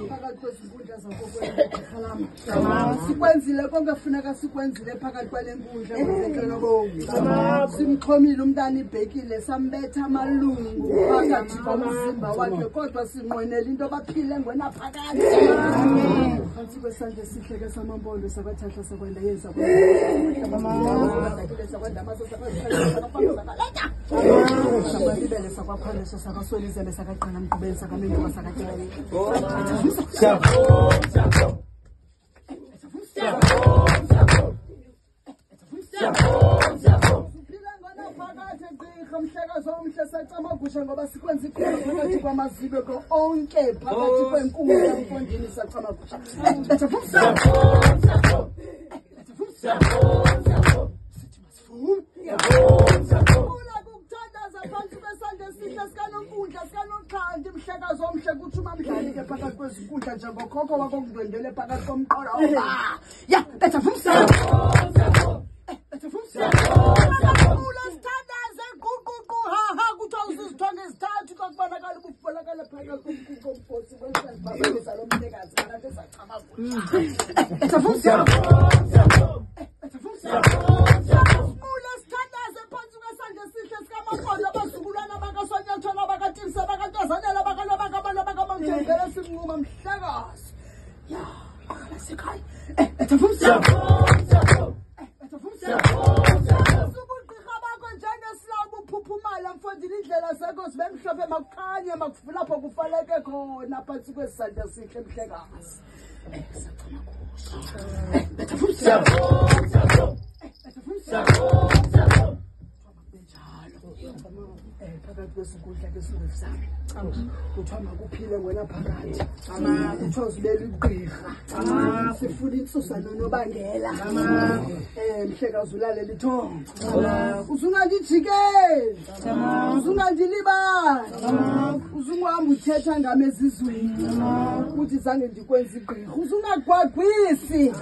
phakathi kwezinkundla zakho sikwenzile konke kufuneka sikwenzile phakathi kwale nkundla kwezenhlalo bonke simxhomile umntana ibhekile sambetha amalungu phakathi komzimba wakhe kodwa sinqwenela into baphile ngwena phakathi phansi kwesandla esihleke samampondo sakwathahla sakwenda yenza sakwalibele sakwakhwaleso sakaswelizele sakaqala mgqibeli sakamendo basakatyayo Mhlekazi omhle sacamagusha ngoba sikwenza ikhona phakathi kwamazibe onke phakathi kwenkundla mfondini sacamagusha ukuthandaza phansi kwesandla esihle sikanonkundla sikanoxhanti mhlekazi omhle kuthi umamdlali-ke phakathi kwezinkundla njengokhokho wakho kundwendele phakathi komqolo ya betha vumsa indlela zakho sibemhlophe makukhanye makuvulapho kufanele khona phansi kwesandla sihle mhlekazi sacama kusha phakathi kwezinkundla ke singefisami kuthiwa makuphile ngwena phakathi kuthiwa uzibela igqirha sifuna insusa nonobangela mhlekazi ulalela ithongo uzungandijikeli uzungandilibali uzungahamba uthetha ngami ezizweni ukuthi zange ndikwenza igqirha uzungagwagwisi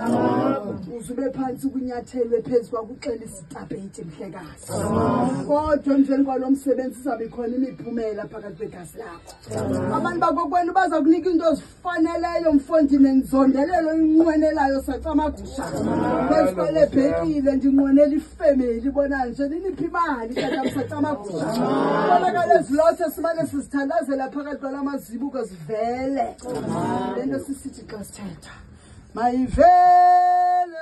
uzube phansi kunyathelwe phezu kwakuxela isitapeti mhlekazi kodwa emveni kwalo msebenzi sabe khona imiphumela phakathi kwegazi lakho abantu bakokwenu baza kunika into ezifaneleyo mfondini ngizondelelo inqwenelayo sacamagusha kwesikole bhekile ndinqwenela ifamily bona nje niniphi imali kanti sacamagusha bonakala ezilothe simane sizithandazela phakathi kwalamazibuko zivele lento sisithi xa sithetha mayivele